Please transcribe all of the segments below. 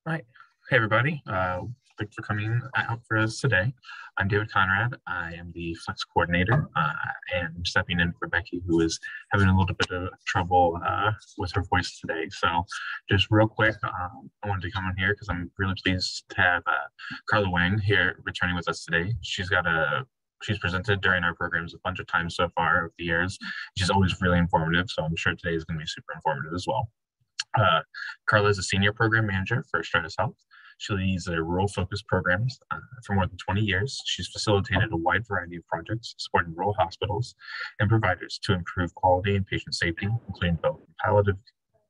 Right. Hey, everybody. Thanks for coming out for us today. I'm David Conrad. I am the Flex Coordinator, and I'm stepping in for Becky, who is having a little bit of trouble with her voice today. So just real quick, I wanted to come in here because I'm really pleased to have Karla Weng here returning with us today. She's presented during our programs a bunch of times so far over the years. She's always really informative, so I'm sure today is going to be super informative as well. Karla is a senior program manager for Stratis Health. She leads their rural-focused programs for more than 20 years. She's facilitated a wide variety of projects supporting rural hospitals and providers to improve quality and patient safety, including developing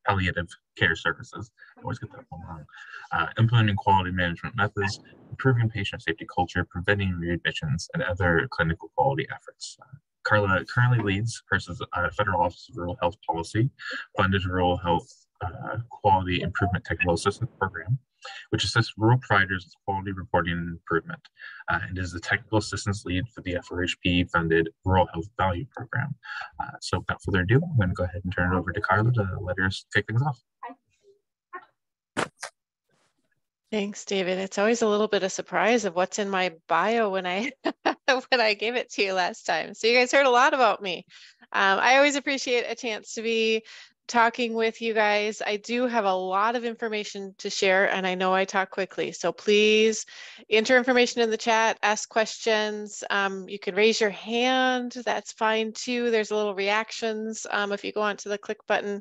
palliative care services. I always get that one wrong. Implementing quality management methods, improving patient safety culture, preventing readmissions, and other clinical quality efforts. Karla currently leads HRSA's Federal Office of Rural Health Policy, funded rural health quality improvement technical assistance program, which assists rural providers with quality reporting and improvement, and is the technical assistance lead for the FORHP funded Rural Health Value Program. So without further ado, I'm going to go ahead and turn it over to Karla to let her kick things off. Thanks, David. It's always a little bit of surprise of what's in my bio when I when I gave it to you last time. So you guys heard a lot about me. I always appreciate a chance to be talking with you guys. I do have a lot of information to share, and I know I talk quickly. So please enter information in the chat, ask questions. You can raise your hand. That's fine too. There's a little reactions if you go onto the click button.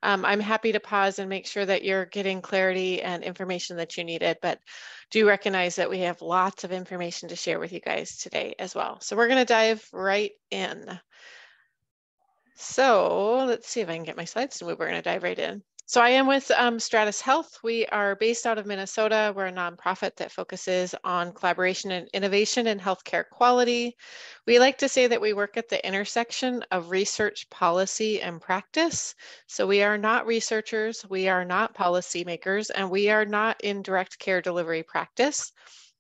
I'm happy to pause and make sure that you're getting clarity and information that you needed, but do recognize that we have lots of information to share with you guys today as well. So we're going to dive right in. So let's see if I can get my slides to move. We're going to dive right in. So I am with Stratis Health. We are based out of Minnesota. We're a nonprofit that focuses on collaboration and innovation in healthcare quality. We like to say that we work at the intersection of research, policy, and practice. So we are not researchers, we are not policymakers, and we are not in direct care delivery practice,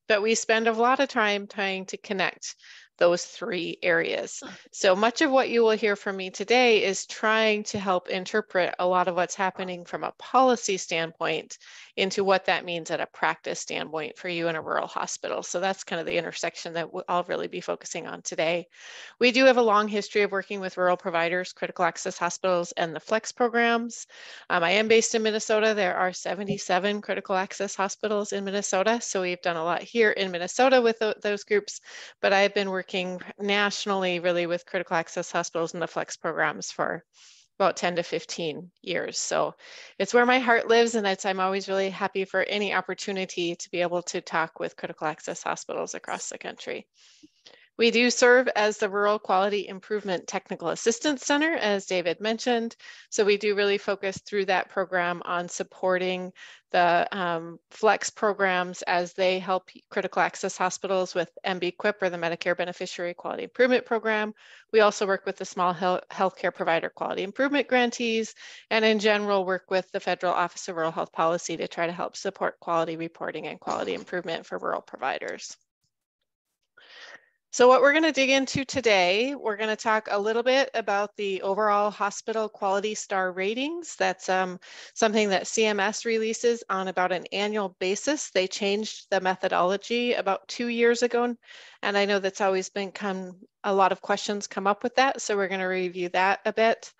but we spend a lot of time trying to connect those three areas. So much of what you will hear from me today is trying to help interpret a lot of what's happening from a policy standpoint into what that means at a practice standpoint for you in a rural hospital. So that's kind of the intersection that I'll really be focusing on today. We do have a long history of working with rural providers, critical access hospitals, and the FLEX programs. I am based in Minnesota. There are 77 critical access hospitals in Minnesota. So we've done a lot here in Minnesota with those groups, but I've been working nationally really with critical access hospitals and the FLEX programs for about 10 to 15 years. So it's where my heart lives, and I'm always really happy for any opportunity to be able to talk with critical access hospitals across the country. We do serve as the Rural Quality Improvement Technical Assistance Center, as David mentioned. So we do really focus through that program on supporting the FLEX programs as they help critical access hospitals with MBQIP, or the Medicare Beneficiary Quality Improvement Program. We also work with the small healthcare provider quality improvement grantees, and in general work with the Federal Office of Rural Health Policy to try to help support quality reporting and quality improvement for rural providers. So what we're going to dig into today, we're going to talk a little bit about the overall hospital quality star ratings. That's something that CMS releases on about an annual basis. They changed the methodology about 2 years ago, and I know that's always been a lot of questions come up with that, so we're going to review that a bit.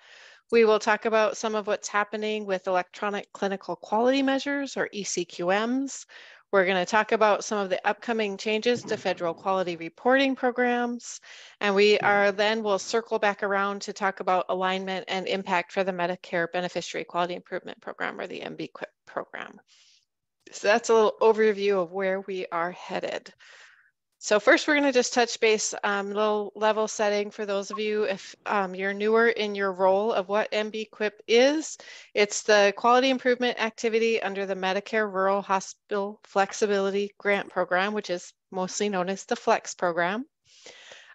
We will talk about some of what's happening with electronic clinical quality measures, or eCQMs. We're going to talk about some of the upcoming changes to federal quality reporting programs, and we'll circle back around to talk about alignment and impact for the Medicare Beneficiary Quality Improvement Program, or the MBQIP program. So that's a little overview of where we are headed. So first, we're going to just touch base, little level setting for those of you if you're newer in your role of what MBQIP is. It's the quality improvement activity under the Medicare Rural Hospital Flexibility Grant Program, which is mostly known as the FLEX program.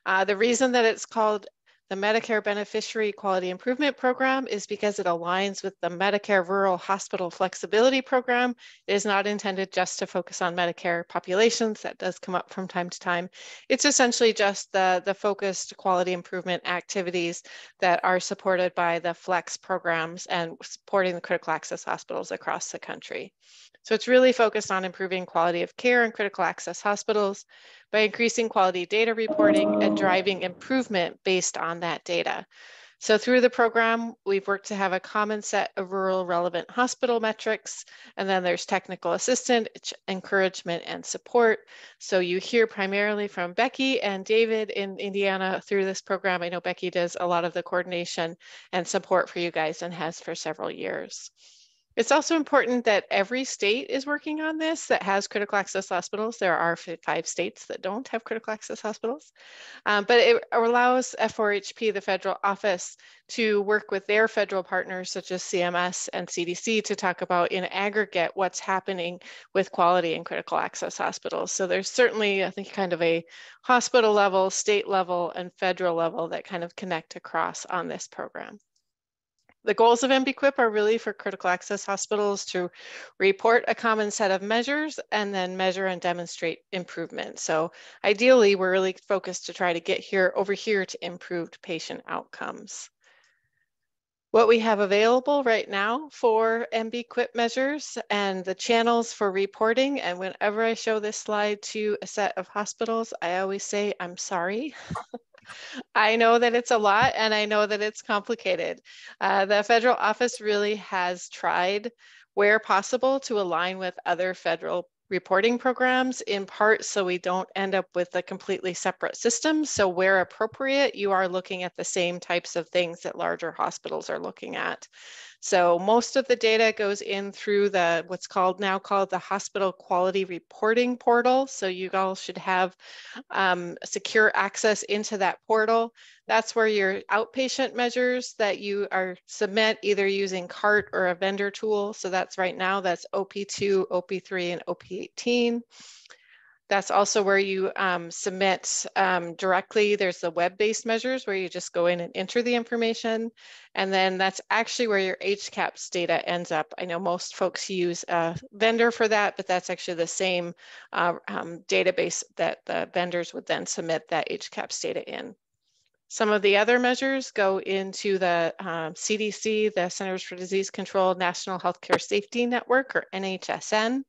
The reason that it's called The Medicare Beneficiary Quality Improvement Program is because it aligns with the Medicare Rural Hospital Flexibility Program. It is not intended just to focus on Medicare populations. That does come up from time to time. It's essentially just the focused quality improvement activities that are supported by the FLEX programs and supporting the critical access hospitals across the country. So it's really focused on improving quality of care in critical access hospitals by increasing quality data reporting and driving improvement based on that data. So through the program, we've worked to have a common set of rural relevant hospital metrics, and then there's technical assistance, encouragement, and support. So you hear primarily from Becky and David in Indiana through this program. I know Becky does a lot of the coordination and support for you guys and has for several years. It's also important that every state is working on this that has critical access hospitals. There are 5 states that don't have critical access hospitals, but it allows FORHP, the federal office, to work with their federal partners such as CMS and CDC to talk about in aggregate what's happening with quality in critical access hospitals. So there's certainly, I think, kind of a hospital level, state level, and federal level that kind of connect across on this program. The goals of MBQIP are really for critical access hospitals to report a common set of measures and then measure and demonstrate improvement. So ideally, we're really focused to try to get over here to improved patient outcomes. What we have available right now for MBQIP measures and the channels for reporting, and whenever I show this slide to a set of hospitals, I always say, I'm sorry. I know that it's a lot and I know that it's complicated. The federal office really has tried where possible to align with other federal reporting programs, in part so we don't end up with a completely separate system. So where appropriate, you are looking at the same types of things that larger hospitals are looking at. So most of the data goes in through what's now called the Hospital Quality Reporting Portal. So you all should have secure access into that portal. That's where your outpatient measures that you submit either using CART or a vendor tool. So that's right now, that's OP2, OP3, and OP18. That's also where you submit directly. There's the web-based measures where you just go in and enter the information. And then that's actually where your HCAPS data ends up. I know most folks use a vendor for that, but that's actually the same database that the vendors would then submit that HCAPS data in. Some of the other measures go into the CDC, the Centers for Disease Control National Healthcare Safety Network, or NHSN.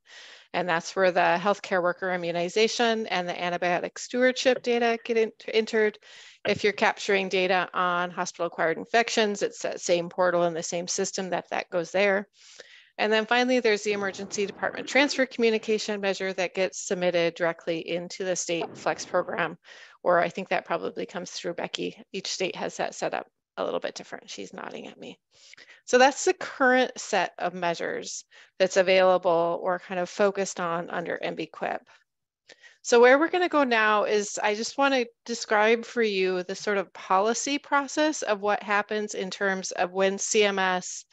And that's where the healthcare worker immunization and the antibiotic stewardship data get entered. If you're capturing data on hospital-acquired infections, it's that same portal and the same system that goes there. And then finally, there's the emergency department transfer communication measure that gets submitted directly into the state flex program, or I think that probably comes through Becky. Each state has that set up a little bit different. She's nodding at me. So that's the current set of measures that's available or kind of focused on under MBQIP. So where we're going to go now is I just want to describe for you the sort of policy process of what happens in terms of when CMS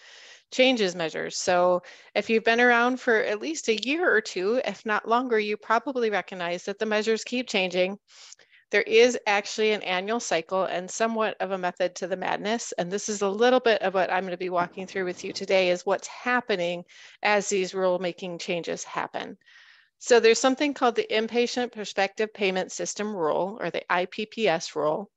changes measures. So if you've been around for at least a year or two, if not longer, you probably recognize that the measures keep changing. There is actually an annual cycle and somewhat of a method to the madness. And this is a little bit of what I'm going to be walking through with you today, is what's happening as these rulemaking changes happen. So there's something called the Inpatient Prospective Payment System Rule, or the IPPS rule.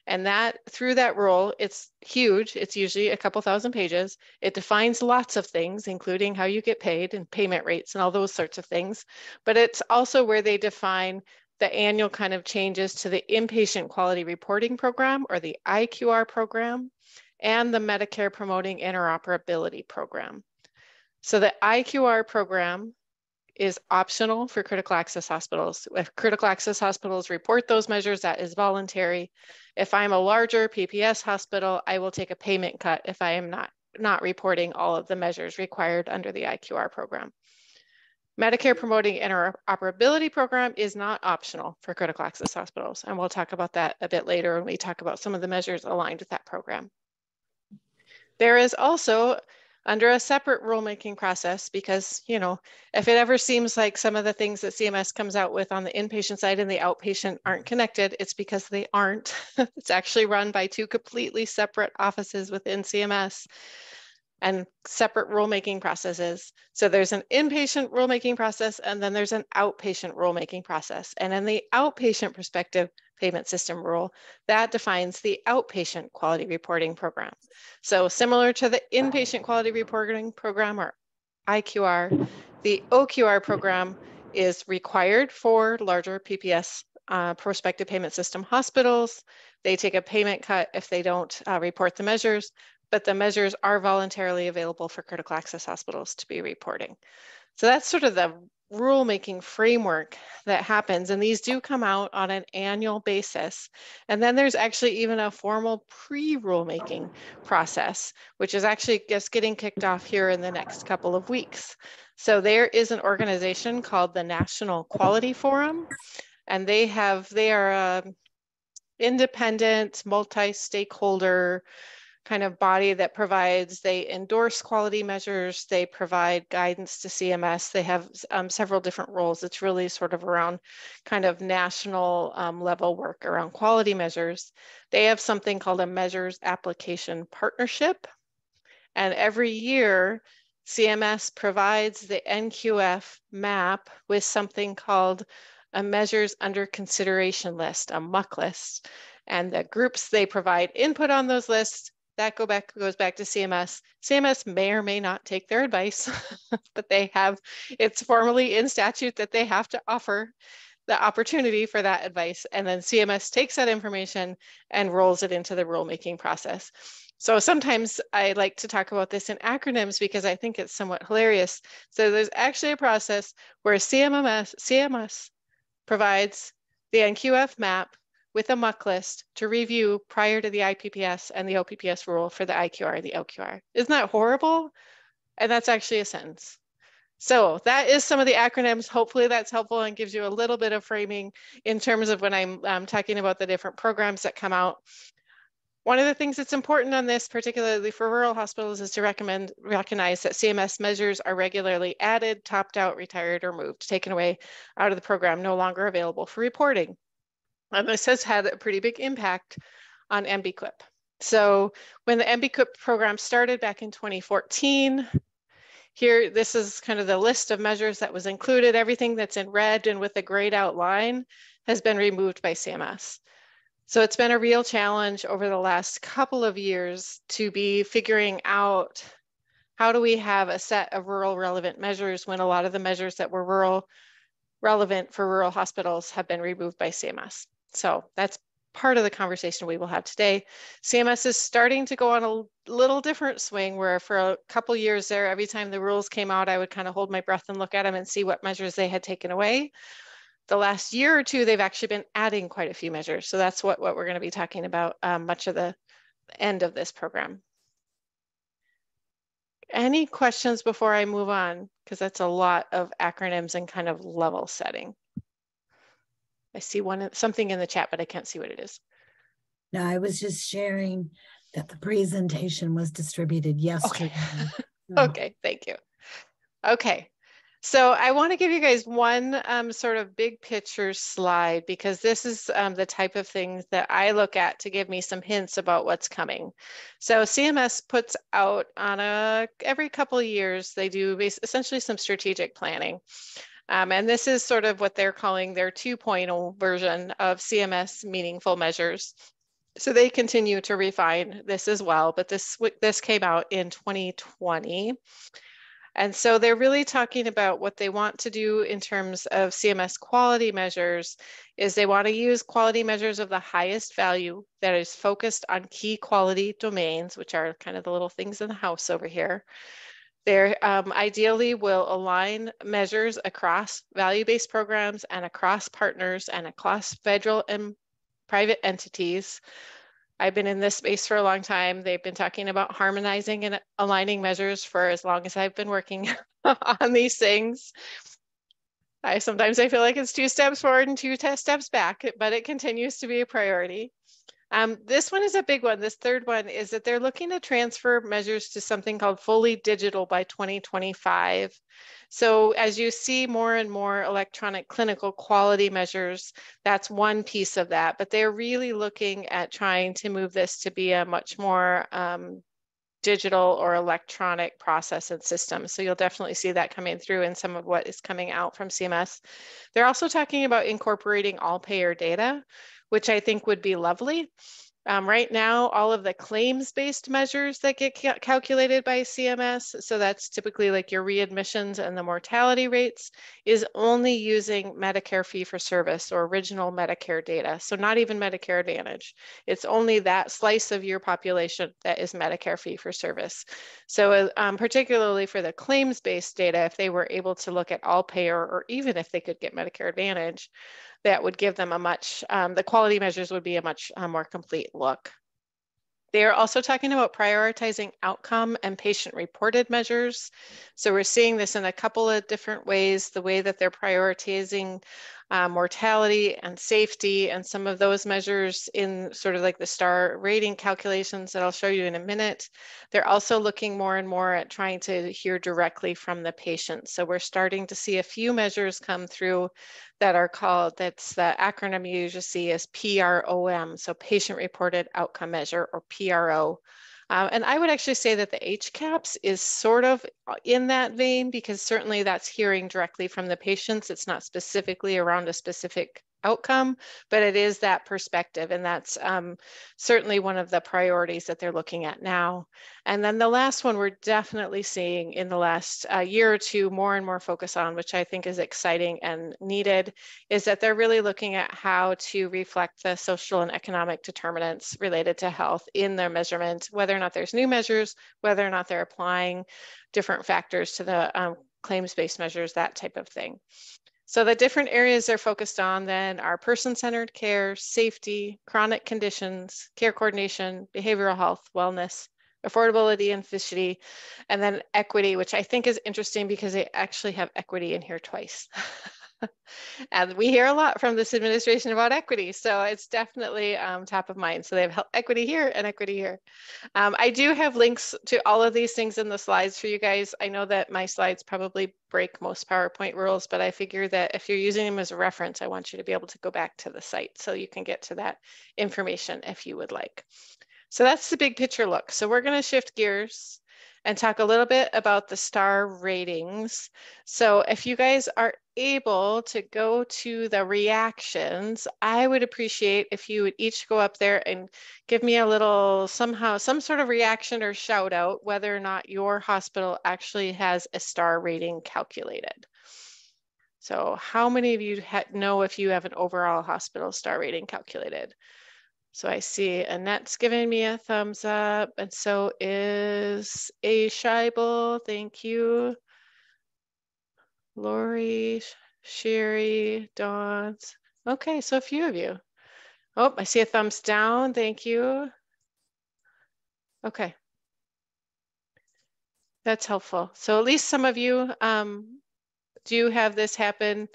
And through that rule, it's huge. It's usually a couple thousand pages. It defines lots of things, including how you get paid and payment rates and all those sorts of things. But it's also where they define the annual kind of changes to the Inpatient Quality Reporting Program, or the IQR program, and the Medicare Promoting Interoperability Program. So the IQR program is optional for critical access hospitals. If critical access hospitals report those measures, that is voluntary. If I'm a larger PPS hospital, I will take a payment cut if I am not reporting all of the measures required under the IQR program. Medicare Promoting Interoperability Program is not optional for critical access hospitals, and we'll talk about that a bit later when we talk about some of the measures aligned with that program. There is also under a separate rulemaking process because, you know, if it ever seems like some of the things that CMS comes out with on the inpatient side and the outpatient aren't connected, it's because they aren't. It's actually run by two completely separate offices within CMS and separate rulemaking processes. So there's an inpatient rulemaking process, and then there's an outpatient rulemaking process. And in the outpatient perspective payment system rule, that defines the outpatient quality reporting program. So similar to the inpatient quality reporting program, or IQR, the OQR program is required for larger PPS prospective payment system hospitals. They take a payment cut if they don't report the measures, but the measures are voluntarily available for critical access hospitals to be reporting. So that's sort of the rulemaking framework that happens, and these do come out on an annual basis. And then there's actually even a formal pre-rulemaking process, which is actually just getting kicked off here in the next couple of weeks. So there is an organization called the National Quality Forum, and they are an independent, multi-stakeholder kind of body that they endorse quality measures, they provide guidance to CMS, they have several different roles. It's really sort of around kind of national level work around quality measures. They have something called a measures application partnership. And every year, CMS provides the NQF map with something called a measures under consideration list, a MUC list. And the groups, they provide input on those lists. That goes back to CMS. CMS may or may not take their advice, but it's formally in statute that they have to offer the opportunity for that advice. And then CMS takes that information and rolls it into the rulemaking process. So sometimes I like to talk about this in acronyms because I think it's somewhat hilarious. So there's actually a process where CMS provides the NQF map with a MUC list to review prior to the IPPS and the OPPS rule for the IQR and the LQR. Isn't that horrible? And that's actually a sentence. So that is some of the acronyms. Hopefully that's helpful and gives you a little bit of framing in terms of when I'm talking about the different programs that come out. One of the things that's important on this, particularly for rural hospitals, is to recognize that CMS measures are regularly added, topped out, retired, or moved, taken away out of the program, no longer available for reporting. And this has had a pretty big impact on MBQIP. So when the MBQIP program started back in 2014, here, this is kind of the list of measures that was included. Everything that's in red and with a grayed out line has been removed by CMS. So it's been a real challenge over the last couple of years to be figuring out how do we have a set of rural relevant measures when a lot of the measures that were relevant for rural hospitals have been removed by CMS. So that's part of the conversation we will have today. CMS is starting to go on a little different swing where for a couple years there, every time the rules came out, I would kind of hold my breath and look at them and see what measures they had taken away. The last year or two, they've actually been adding quite a few measures. So that's what we're going to be talking about much of the end of this program. Any questions before I move on? Because that's a lot of acronyms and kind of level setting. I see something in the chat, but I can't see what it is. No, I was just sharing that the presentation was distributed yesterday. Okay, okay, thank you. Okay, so I want to give you guys one sort of big picture slide because this is the type of things that I look at to give me some hints about what's coming. So CMS puts out on every couple of years, they do essentially some strategic planning. And this is sort of what they're calling their 2.0 version of CMS meaningful measures. So they continue to refine this as well, but this came out in 2020. And so they're really talking about what they want to do in terms of CMS quality measures is they want to use quality measures of the highest value that is focused on key quality domains, which are kind of the little things in the house over here. They ideally will align measures across value-based programs and across partners and across federal and private entities. I've been in this space for a long time. They've been talking about harmonizing and aligning measures for as long as I've been working on these things. Sometimes I feel like it's 2 steps forward and 2 steps back, but it continues to be a priority. This one is a big one. This third one is that they're looking to transfer measures to something called fully digital by 2025. So as you see more and more electronic clinical quality measures, that's one piece of that, but they're really looking at trying to move this to be a much more digital or electronic process and system. So you'll definitely see that coming through in some of what is coming out from CMS. They're also talking about incorporating all payer data, which I think would be lovely. Right now, all of the claims-based measures that get calculated by CMS, so that's typically like your readmissions and the mortality rates, is only using Medicare fee-for-service or original Medicare data, so not even Medicare Advantage. It's only that slice of your population that is Medicare fee-for-service. So particularly for the claims-based data, if they were able to look at all payer, or even if they could get Medicare Advantage, that would give them a much, the quality measures would be a much more complete look. They are also talking about prioritizing outcome and patient-reported measures. So we're seeing this in a couple of different ways, the way that they're prioritizing mortality and safety and some of those measures in sort of like the star rating calculations that I'll show you in a minute. They're also looking more and more at trying to hear directly from the patient. So we're starting to see a few measures come through that are called, that's the acronym you usually see is PROM, so Patient Reported Outcome Measure, or PRO. And I would actually say that the HCAPS is sort of in that vein, because certainly that's hearing directly from the patients. It's not specifically around a specific outcome, but it is that perspective. And that's certainly one of the priorities that they're looking at now. And then the last one we're definitely seeing in the last year or two more and more focus on, which I think is exciting and needed, is that they're really looking at how to reflect the social and economic determinants related to health in their measurement, whether or not there's new measures, whether or not they're applying different factors to the claims-based measures, that type of thing. So the different areas they're focused on then are person-centered care, safety, chronic conditions, care coordination, behavioral health, wellness, affordability and efficiency, and then equity, which I think is interesting because they actually have equity in here twice. And we hear a lot from this administration about equity, so it's definitely top of mind. So they have equity here and equity here. I do have links to all of these things in the slides for you guys. I know that my slides probably break most PowerPoint rules, but I figure that if you're using them as a reference, I want you to be able to go back to the site so you can get to that information if you would like. So that's the big picture look. So we're going to shift gears and talk a little bit about the star ratings. So if you guys are able to go to the reactions, I would appreciate if you would each go up there and give me a little, somehow, some sort of reaction or shout out whether or not your hospital actually has a star rating calculated. So how many of you know if you have an overall hospital star rating calculated? So I see Annette's giving me a thumbs up, and so is A. Scheibel, thank you. Lori, Sherry, Dawn's. Okay, so a few of you. Oh, I see a thumbs down, thank you. Okay. That's helpful. So at least some of you do have this happen.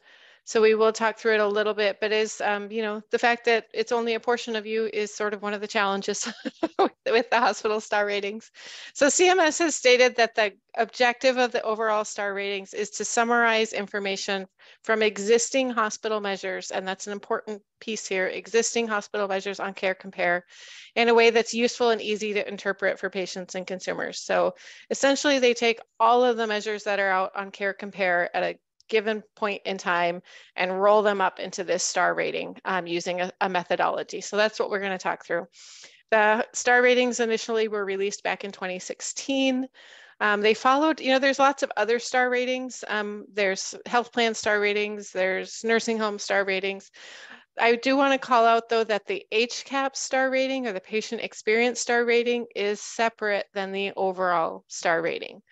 So we will talk through it a little bit, but is, you know, the fact that it's only a portion of you is sort of one of the challenges with the hospital star ratings. So CMS has stated that the objective of the overall star ratings is to summarize information from existing hospital measures, and that's an important piece here, existing hospital measures on Care Compare, in a way that's useful and easy to interpret for patients and consumers. So essentially they take all of the measures that are out on Care Compare at a given point in time and roll them up into this star rating using a methodology. So that's what we're going to talk through. The star ratings initially were released back in 2016. They followed, you know, there's lots of other star ratings. There's health plan star ratings, there's nursing home star ratings. I do want to call out though that the HCAP star rating, or the patient experience star rating, is separate than the overall star rating.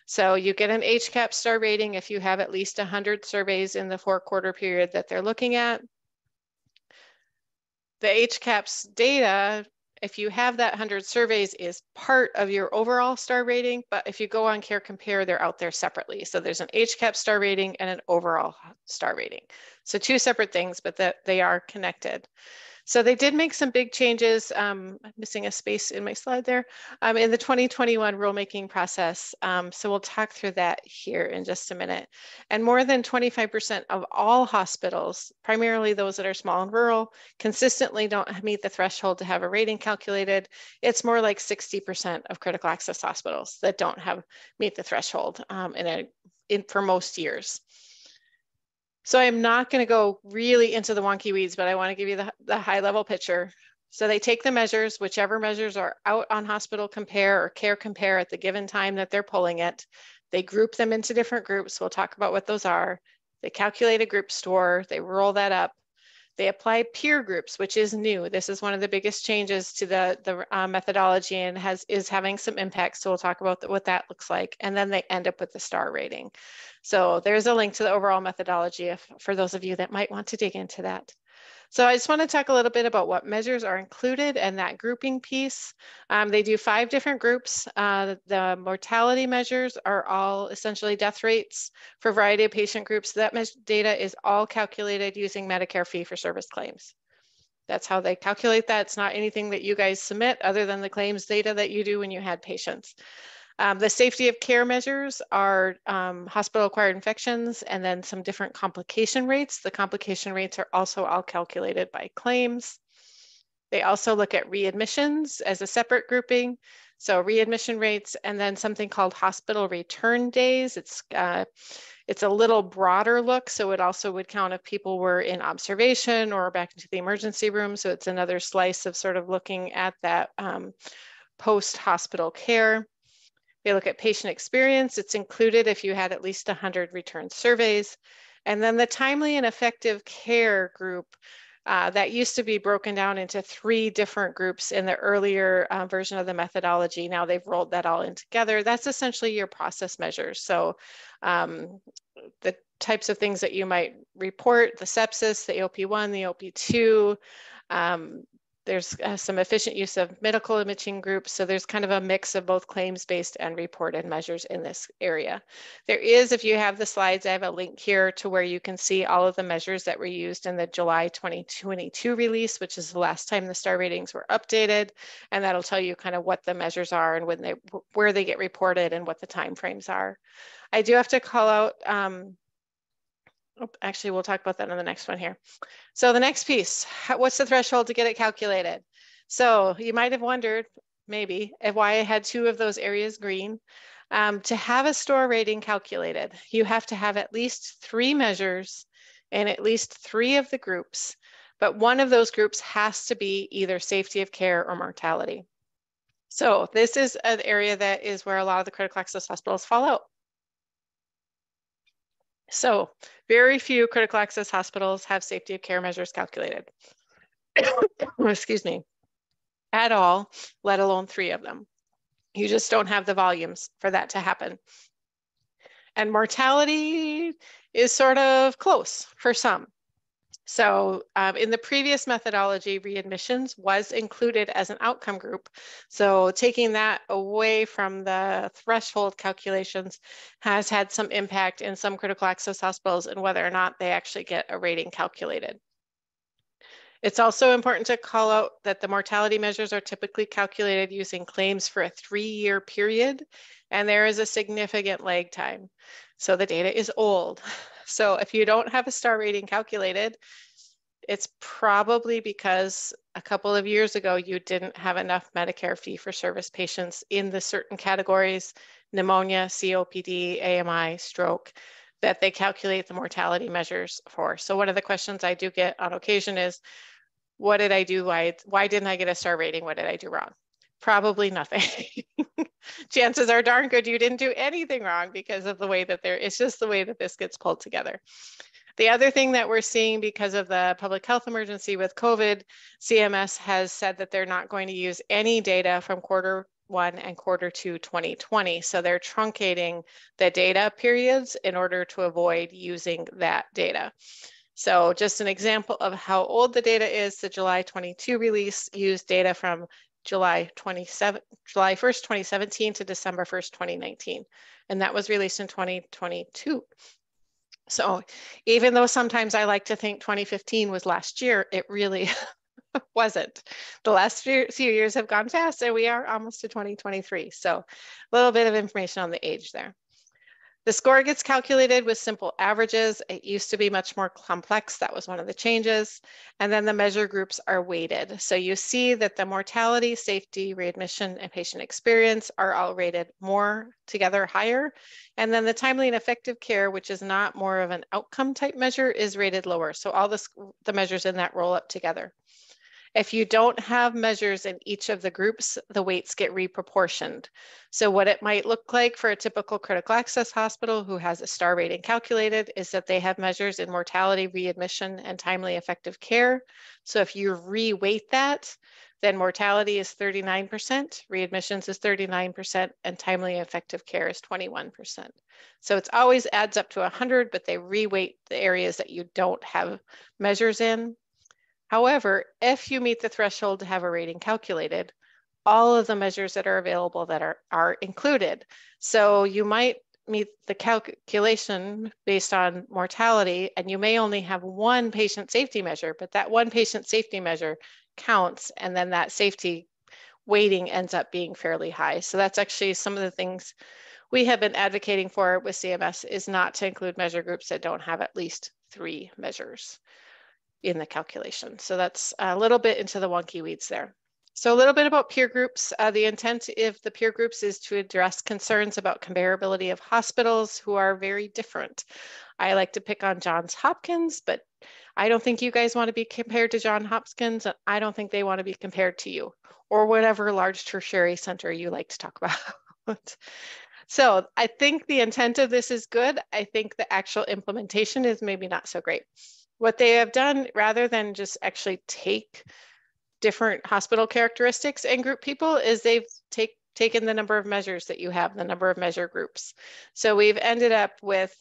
So you get an HCAP star rating if you have at least 100 surveys in the 4-quarter period that they're looking at. The HCAP's data, if you have that 100 surveys, is part of your overall star rating, but if you go on Care Compare, they're out there separately. So there's an HCAP star rating and an overall star rating. So two separate things, but that they are connected. So they did make some big changes. I'm missing a space in my slide there, in the 2021 rulemaking process. So we'll talk through that here in just a minute. And more than 25% of all hospitals, primarily those that are small and rural, consistently don't meet the threshold to have a rating calculated. It's more like 60% of critical access hospitals that don't meet the threshold for most years. So I'm not going to go really into the wonky weeds, but I want to give you the high level picture. So they take the measures, whichever measures are out on Hospital Compare or Care Compare at the given time that they're pulling it. They group them into different groups. We'll talk about what those are. They calculate a group score. They roll that up. They apply peer groups, which is new. This is one of the biggest changes to the methodology and is having some impact. So we'll talk about what that looks like. And then they end up with the star rating. So there's a link to the overall methodology for those of you that might want to dig into that. So I just want to talk a little bit about what measures are included and that grouping piece. They do 5 different groups. The mortality measures are all essentially death rates for a variety of patient groups. That data is all calculated using Medicare fee-for-service claims. That's how they calculate that. It's not anything that you guys submit other than the claims data that you do when you had patients. The safety of care measures are hospital-acquired infections and then some different complication rates. The complication rates are also all calculated by claims. They also look at readmissions as a separate grouping. So readmission rates and then something called hospital return days. It's a little broader look. So it also would count if people were in observation or back into the emergency room. So it's another slice of sort of looking at that post-hospital care. They look at patient experience. It's included if you had at least 100 return surveys. And then the timely and effective care group, that used to be broken down into 3 different groups in the earlier version of the methodology. Now they've rolled that all in together. That's essentially your process measures. So the types of things that you might report, the sepsis, the AOP1, the AOP2, there's some efficient use of medical imaging groups. So there's kind of a mix of both claims-based and reported measures in this area. There is, if you have the slides, I have a link here to where you can see all of the measures that were used in the July 2022 release, which is the last time the star ratings were updated. And that'll tell you kind of what the measures are and where they get reported and what the timeframes are. I do have to call out, actually, we'll talk about that on the next one here. So the next piece, what's the threshold to get it calculated? So you might have wondered, maybe, why I had 2 of those areas green. To have a star rating calculated, you have to have at least 3 measures in at least 3 of the groups, but one of those groups has to be either safety of care or mortality. So this is an area that is where a lot of the critical access hospitals fall out. So very few critical access hospitals have safety of care measures calculated, excuse me, at all, let alone 3 of them. You just don't have the volumes for that to happen. And mortality is sort of close for some. So in the previous methodology, readmissions was included as an outcome group. So taking that away from the threshold calculations has had some impact in some critical access hospitals and whether or not they actually get a rating calculated. It's also important to call out that the mortality measures are typically calculated using claims for a 3-year period, and there is a significant lag time. So the data is old. So if you don't have a star rating calculated, it's probably because a couple of years ago, you didn't have enough Medicare fee-for-service patients in the certain categories, pneumonia, COPD, AMI, stroke, that they calculate the mortality measures for. So one of the questions I do get on occasion is, what did I do? Why didn't I get a star rating? What did I do wrong? Probably nothing. Chances are darn good you didn't do anything wrong because of the way that it's just the way that this gets pulled together. The other thing that we're seeing because of the public health emergency with COVID, CMS has said that they're not going to use any data from Q1 and Q2 2020. So they're truncating the data periods in order to avoid using that data. So just an example of how old the data is, the July 22 release used data from July 1st, 2017 to December 1st, 2019. And that was released in 2022. So even though sometimes I like to think 2015 was last year, it really wasn't. The last few years have gone fast, and we are almost to 2023. So a little bit of information on the age there. The score gets calculated with simple averages. It used to be much more complex. That was one of the changes. And then the measure groups are weighted. So you see that the mortality, safety, readmission, and patient experience are all rated more together higher. And then the timely and effective care, which is not more of an outcome type measure, is rated lower. So all the measures in that roll up together. If you don't have measures in each of the groups, the weights get reproportioned. So what it might look like for a typical critical access hospital who has a star rating calculated is that they have measures in mortality, readmission, and timely effective care. So if you re-weight that, then mortality is 39%, readmissions is 39%, and timely effective care is 21%. So it's always adds up to 100, but they re-weight the areas that you don't have measures in. However, if you meet the threshold to have a rating calculated, all of the measures that are available that are included. So you might meet the calculation based on mortality, and you may only have one patient safety measure, but that one patient safety measure counts, and then that safety weighting ends up being fairly high. So that's actually some of the things we have been advocating for with CMS, is not to include measure groups that don't have at least 3 measures in the calculation. So that's a little bit into the wonky weeds there. So a little bit about peer groups. The intent of the peer groups is to address concerns about comparability of hospitals who are very different. I like to pick on Johns Hopkins, but I don't think you guys want to be compared to Johns Hopkins, and I don't think they want to be compared to you, or whatever large tertiary center you like to talk about. So I think the intent of this is good. I think the actual implementation is maybe not so great. What they have done, rather than just actually take different hospital characteristics and group people, is they've taken the number of measures that you have, the number of measure groups. So we've ended up with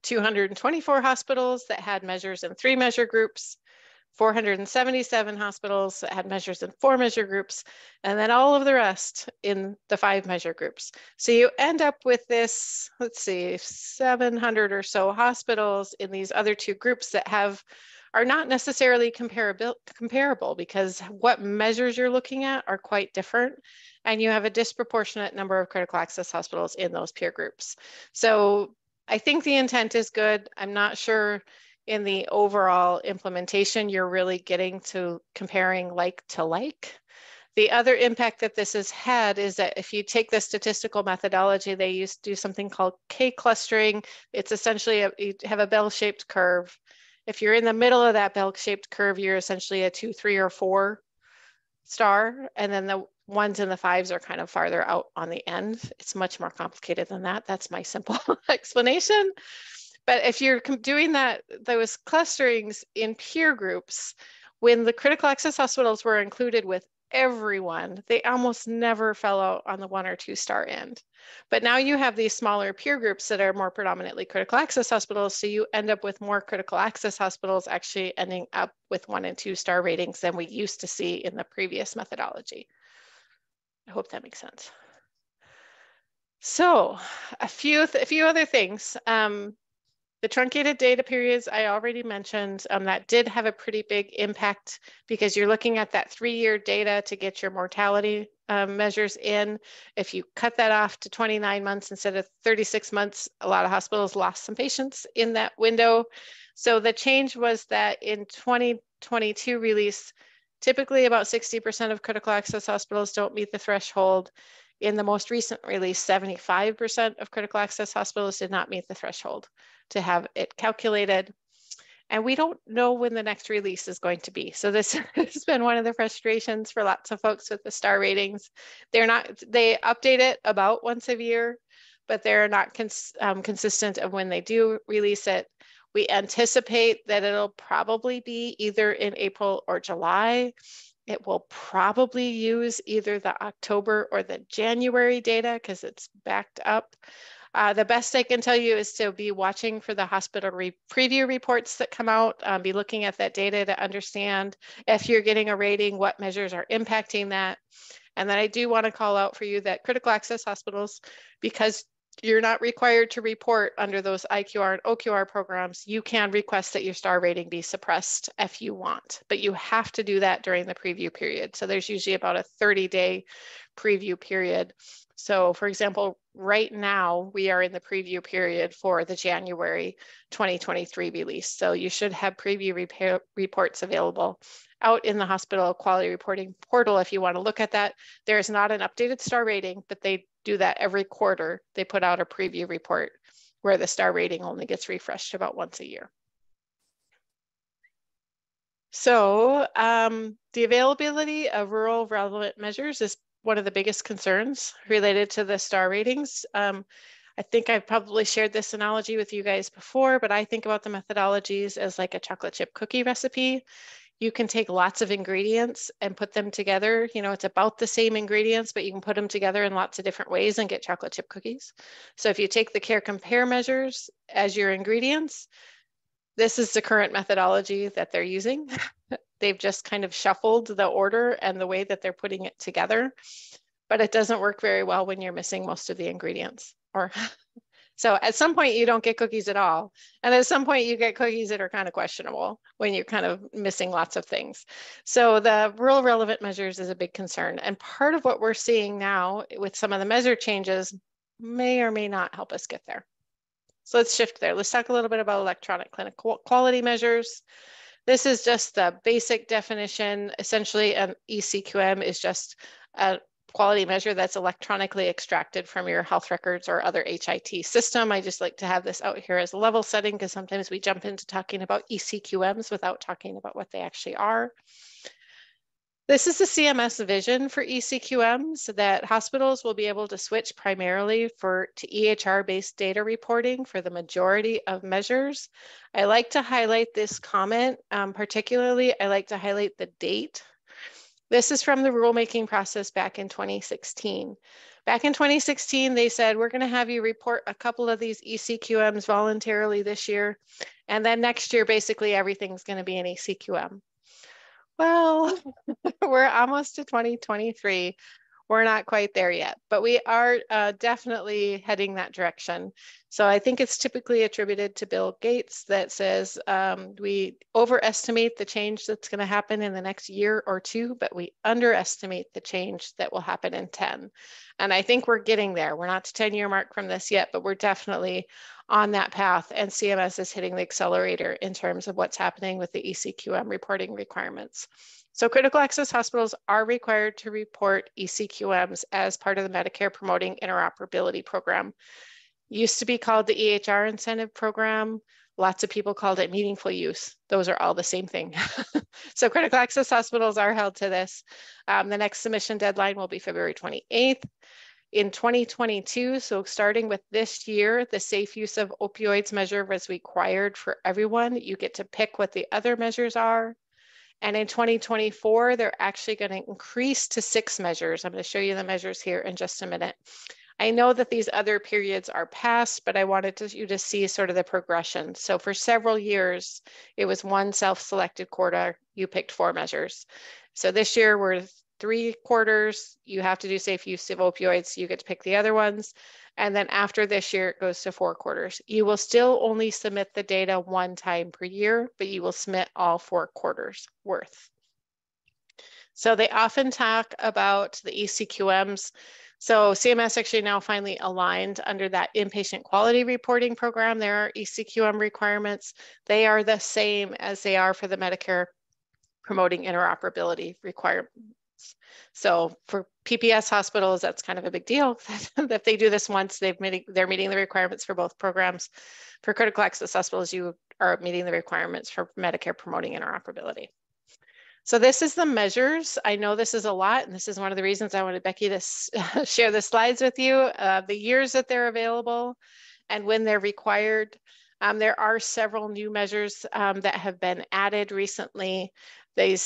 224 hospitals that had measures in 3 measure groups, 477 hospitals that had measures in 4 measure groups, and then all of the rest in the 5 measure groups. So you end up with this, let's see, 700 or so hospitals in these other 2 groups that are not necessarily comparable because what measures you're looking at are quite different, and you have a disproportionate number of critical access hospitals in those peer groups. So I think the intent is good. I'm not sure in the overall implementation, you're really getting to comparing like to like. The other impact that this has had is that if you take the statistical methodology, they used to do something called K-clustering. It's essentially, you have a bell-shaped curve. If you're in the middle of that bell-shaped curve, you're essentially a 2, 3, or 4 star, and then the 1s and the 5s are kind of farther out on the end. It's much more complicated than that. That's my simple explanation. But if you're doing those clusterings in peer groups, when the critical access hospitals were included with everyone, they almost never fell out on the 1 or 2 star end. But now you have these smaller peer groups that are more predominantly critical access hospitals, so you end up with more critical access hospitals actually ending up with 1 and 2 star ratings than we used to see in the previous methodology. I hope that makes sense. So a few other things. The truncated data periods I already mentioned, that did have a pretty big impact because you're looking at that 3-year data to get your mortality measures in. If you cut that off to 29 months instead of 36 months, a lot of hospitals lost some patients in that window. So the change was that in 2022 release, typically about 60% of critical access hospitals don't meet the threshold. In the most recent release, 75% of critical access hospitals did not meet the threshold to have it calculated. And we don't know when the next release is going to be. So this has been one of the frustrations for lots of folks with the star ratings. They update it about once a year, but they're not consistent of when they do release it. We anticipate that it'll probably be either in April or July. It will probably use either the October or the January data because it's backed up. The best I can tell you is to be watching for the hospital preview reports that come out, be looking at that data to understand if you're getting a rating, what measures are impacting that. And then I do want to call out for you that critical access hospitals, because You're not required to report under those IQR and OQR programs. You can request that your star rating be suppressed if you want, but you have to do that during the preview period. So there's usually about a 30-day preview period. So for example, right now we are in the preview period for the January 2023 release. So you should have preview reports available out in the hospital quality reporting portal if you want to look at that. There is not an updated star rating, but they do that every quarter. They put out a preview report where the star rating only gets refreshed about once a year. So the availability of rural relevant measures is one of the biggest concerns related to the star ratings. I think I've probably shared this analogy with you guys before, but I think about the methodologies as like a chocolate chip cookie recipe. You can take lots of ingredients and put them together. You know, it's about the same ingredients, but you can put them together in lots of different ways and get chocolate chip cookies. So if you take the care compare measures as your ingredients, this is the current methodology that they're using. They've just kind of shuffled the order and the way that they're putting it together, but it doesn't work very well when you're missing most of the ingredients. Or so at some point you don't get cookies at all. And at some point you get cookies that are kind of questionable when you're kind of missing lots of things. So the rural relevant measures is a big concern. And part of what we're seeing now with some of the measure changes may or may not help us get there. So let's shift there. Let's talk a little bit about electronic clinical quality measures. This is just the basic definition. Essentially, an eCQM is just a quality measure that's electronically extracted from your health records or other HIT system. I just like to have this out here as a level setting because sometimes we jump into talking about eCQMs without talking about what they actually are. This is the CMS vision for eCQMs, that hospitals will be able to switch primarily to EHR-based data reporting for the majority of measures. I like to highlight this comment, particularly I like to highlight the date. This is from the rulemaking process back in 2016. Back in 2016, they said, we're gonna have you report a couple of these eCQMs voluntarily this year, and then next year, basically everything's gonna be an eCQM. Well, we're almost to 2023. We're not quite there yet, but we are definitely heading that direction. So I think it's typically attributed to Bill Gates that says we overestimate the change that's going to happen in the next year or two, but we underestimate the change that will happen in 10. And I think we're getting there. We're not to 10-year mark from this yet, but we're definitely on that path, and CMS is hitting the accelerator in terms of what's happening with the eCQM reporting requirements. So critical access hospitals are required to report eCQMs as part of the Medicare Promoting Interoperability Program. Used to be called the EHR Incentive Program. Lots of people called it meaningful use. Those are all the same thing. So critical access hospitals are held to this. The next submission deadline will be February 28th. In 2022, so starting with this year, the safe use of opioids measure was required for everyone. You get to pick what the other measures are. And in 2024, they're actually going to increase to 6 measures. I'm going to show you the measures here in just a minute. I know that these other periods are past, but I wanted you to see sort of the progression. So for several years, it was one self-selected quota. You picked 4 measures. So this year we're 3 quarters, you have to do safe use of opioids, you get to pick the other ones. And then after this year, it goes to 4 quarters. You will still only submit the data 1 time per year, but you will submit all 4 quarters worth. So they often talk about the eCQMs. So CMS actually now finally aligned under that inpatient quality reporting program. There are eCQM requirements. They are the same as they are for the Medicare Promoting Interoperability requirements. So for PPS hospitals, that's kind of a big deal. If they do this once, they're meeting the requirements for both programs. For critical access hospitals, you are meeting the requirements for Medicare Promoting Interoperability. So this is the measures. I know this is a lot, and this is one of the reasons I wanted Becky to share the slides with you, the years that they're available and when they're required. There are several new measures that have been added recently.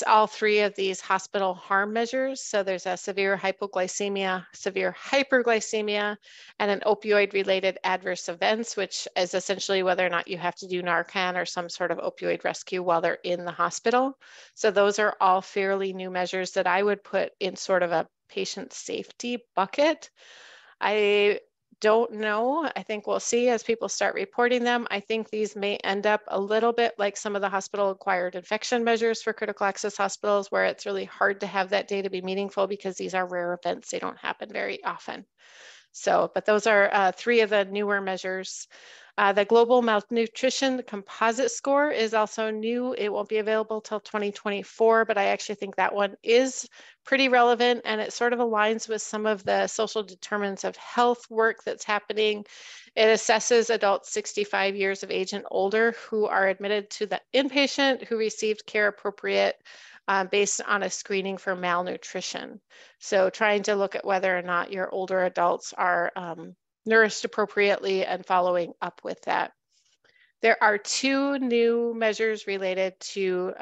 All 3 of these hospital harm measures. So there's a severe hypoglycemia, severe hyperglycemia, and an opioid-related adverse events, which is essentially whether or not you have to do Narcan or some sort of opioid rescue while they're in the hospital. So those are all fairly new measures that I would put in sort of a patient safety bucket. I don't know. I think we'll see as people start reporting them. I think these may end up a little bit like some of the hospital-acquired infection measures for critical access hospitals, where it's really hard to have that data be meaningful because these are rare events. They don't happen very often. So, but those are 3 of the newer measures. The global malnutrition composite score is also new. It won't be available till 2024, but I actually think that one is pretty relevant, and it sort of aligns with some of the social determinants of health work that's happening. It assesses adults 65 years of age and older who are admitted to the inpatient who received care appropriate based on a screening for malnutrition. So trying to look at whether or not your older adults are nourished appropriately and following up with that. There are 2 new measures related to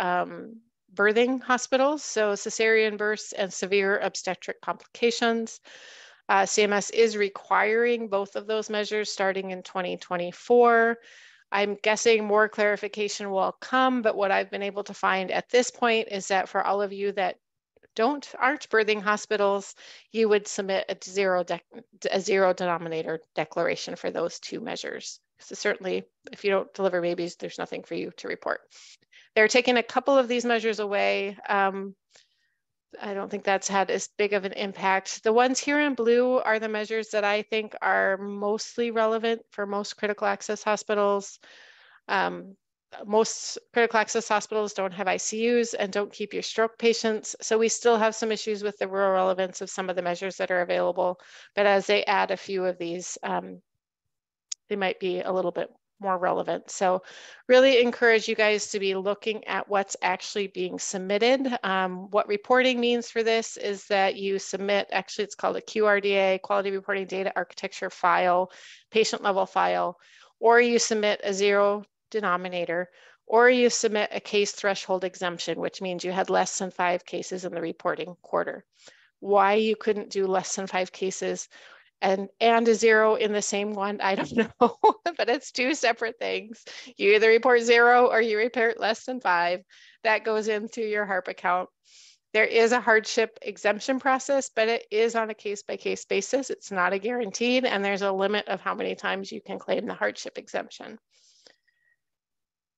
birthing hospitals, so cesarean births and severe obstetric complications. CMS is requiring both of those measures starting in 2024. I'm guessing more clarification will come, but what I've been able to find at this point is that for all of you that aren't birthing hospitals, you would submit a zero denominator declaration for those 2 measures. So certainly, if you don't deliver babies, there's nothing for you to report. They're taking a couple of these measures away. I don't think that's had as big of an impact. The ones here in blue are the measures that I think are mostly relevant for most critical access hospitals. Most critical access hospitals don't have ICUs and don't keep your stroke patients. So we still have some issues with the rural relevance of some of the measures that are available. But as they add a few of these, they might be a little bit more relevant. So really encourage you guys to be looking at what's actually being submitted. What reporting means for this is that you submit, actually it's called a QRDA, Quality Reporting Data Architecture file, patient level file, or you submit a zero denominator, or you submit a case threshold exemption, which means you had less than 5 cases in the reporting quarter. Why you couldn't do less than 5 cases and a 0 in the same one, I don't know, but it's 2 separate things. You either report 0 or you report less than 5. That goes into your HARP account. There is a hardship exemption process, but it is on a case-by-case basis. It's not a guaranteed, and there's a limit of how many times you can claim the hardship exemption.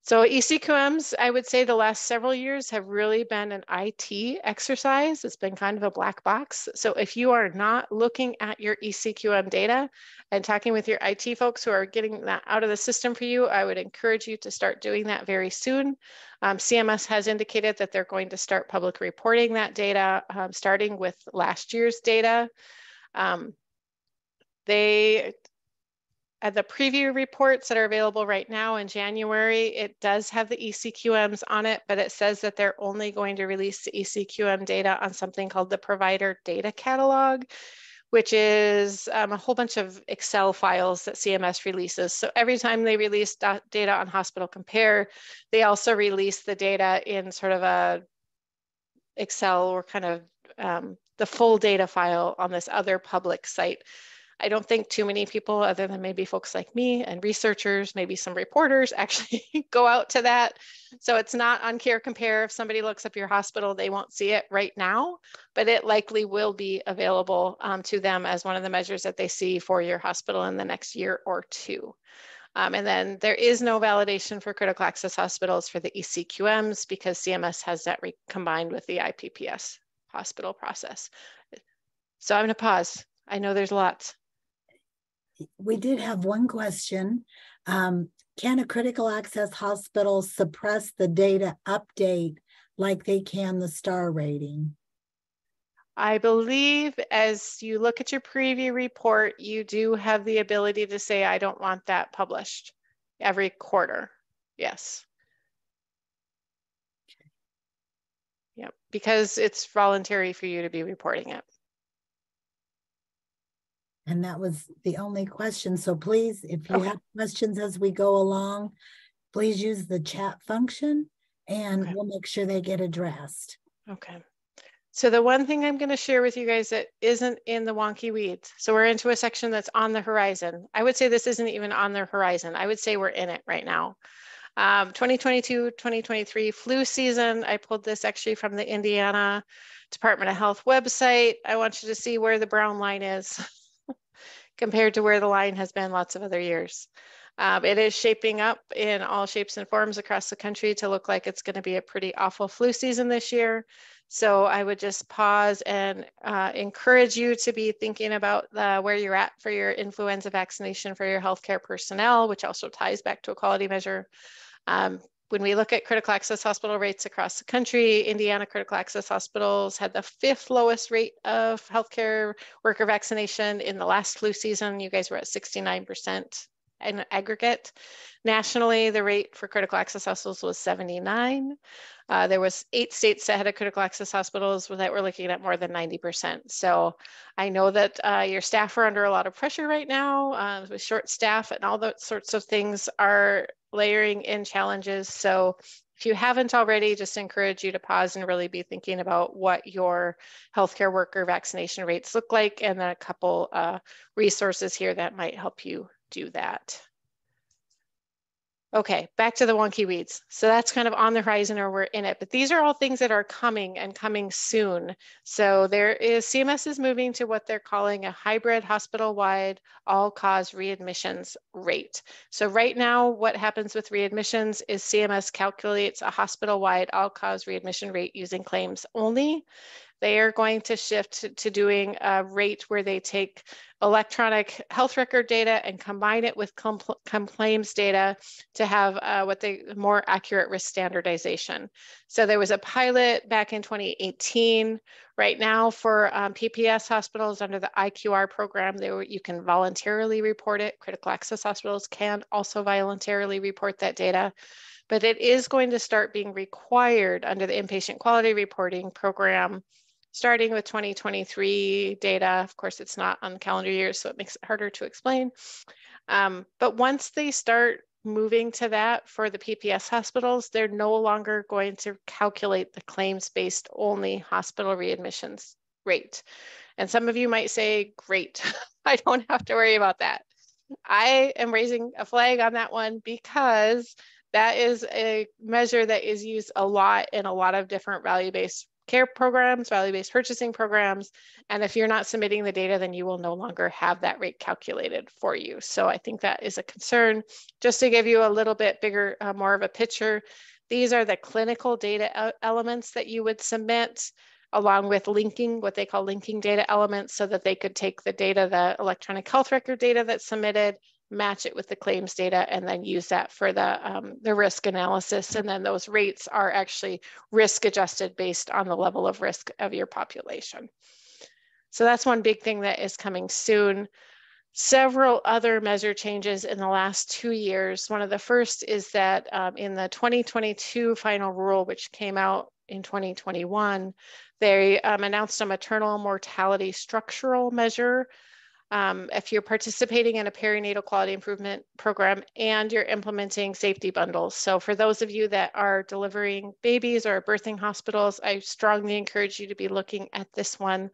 So eCQMs, I would say the last several years have really been an IT exercise. It's been kind of a black box. So if you are not looking at your eCQM data and talking with your IT folks who are getting that out of the system for you, I would encourage you to start doing that very soon. CMS has indicated that they're going to start public reporting that data, starting with last year's data. The preview reports that are available right now in January, it does have the eCQMs on it, but it says that they're only going to release the eCQM data on something called the Provider Data Catalog, which is a whole bunch of Excel files that CMS releases. So every time they release data on Hospital Compare, they also release the data in sort of a Excel or kind of the full data file on this other public site. I don't think too many people, other than maybe folks like me and researchers, maybe some reporters, actually go out to that. So it's not on Care Compare. If somebody looks up your hospital, they won't see it right now, but it likely will be available to them as one of the measures that they see for your hospital in the next year or 2. And then there is no validation for critical access hospitals for the eCQMs because CMS has that combined with the IPPS hospital process. So I'm going to pause. I know there's lots. We did have one question. Can a critical access hospital suppress the data update like they can the star rating? I believe as you look at your preview report, you do have the ability to say, I don't want that published every quarter. Yes. Okay. Yep, because it's voluntary for you to be reporting it. And that was the only question. So please, if you have questions as we go along, please use the chat function and we'll make sure they get addressed. Okay. So the one thing I'm going to share with you guys that isn't in the wonky weeds. So we're into a section that's on the horizon. I would say this isn't even on the horizon. I would say we're in it right now. 2022, 2023 flu season. I pulled this actually from the Indiana Department of Health website. I want you to see where the brown line is. compared to where the line has been lots of other years. It is shaping up in all shapes and forms across the country to look like it's going to be a pretty awful flu season this year. So I would just pause and encourage you to be thinking about where you're at for your influenza vaccination for your healthcare personnel, which also ties back to a quality measure. When we look at critical access hospital rates across the country, Indiana critical access hospitals had the 5th lowest rate of healthcare worker vaccination in the last flu season. You guys were at 69% in aggregate. Nationally, the rate for critical access hospitals was 79. There was 8 states that had critical access hospitals that were looking at more than 90%. So I know that your staff are under a lot of pressure right now with short staff, and all those sorts of things are layering in challenges. So if you haven't already, just encourage you to pause and really be thinking about what your healthcare worker vaccination rates look like, and then a couple resources here that might help you do that. Okay, back to the wonky weeds. So that's kind of on the horizon, or we're in it, but these are all things that are coming and coming soon. So CMS is moving to what they're calling a hybrid hospital-wide all-cause readmissions rate. So right now, what happens with readmissions is CMS calculates a hospital-wide all-cause readmission rate using claims only. They are going to shift to doing a rate where they take electronic health record data and combine it with claims data to have more accurate risk standardization. So there was a pilot back in 2018. Right now for PPS hospitals under the IQR program, you can voluntarily report it. Critical access hospitals can also voluntarily report that data. But it is going to start being required under the inpatient quality reporting program starting with 2023 data. Of course, it's not on the calendar year, so it makes it harder to explain. But once they start moving to that for the PPS hospitals, they're no longer going to calculate the claims-based only hospital readmissions rate. And some of you might say, great, I don't have to worry about that. I am raising a flag on that one because that is a measure that is used a lot in a lot of different value-based care programs, value-based purchasing programs. And if you're not submitting the data, then you will no longer have that rate calculated for you. So I think that is a concern. Just to give you a little bit bigger, more of a picture, these are the clinical data elements that you would submit along with linking, what they call linking data elements, so that they could take the data, the electronic health record data that's submitted, match it with the claims data, and then use that for the risk analysis. And then those rates are actually risk adjusted based on the level of risk of your population. So that's one big thing that is coming soon. Several other measure changes in the last 2 years. One of the first is that in the 2022 final rule, which came out in 2021, they announced a maternal mortality structural measure. If you're participating in a perinatal quality improvement program and you're implementing safety bundles. So for those of you that are delivering babies or birthing hospitals, I strongly encourage you to be looking at this one.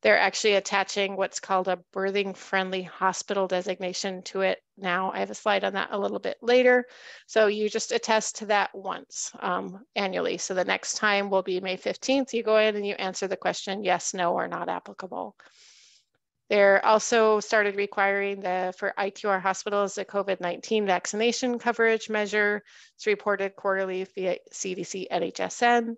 They're actually attaching what's called a birthing friendly hospital designation to it now. I have a slide on that a little bit later. So you just attest to that once annually. So the next time will be May 15th. You go in and you answer the question, yes, no, or not applicable. They're also started requiring for IQR hospitals, the COVID-19 vaccination coverage measure. It's reported quarterly via CDC NHSN.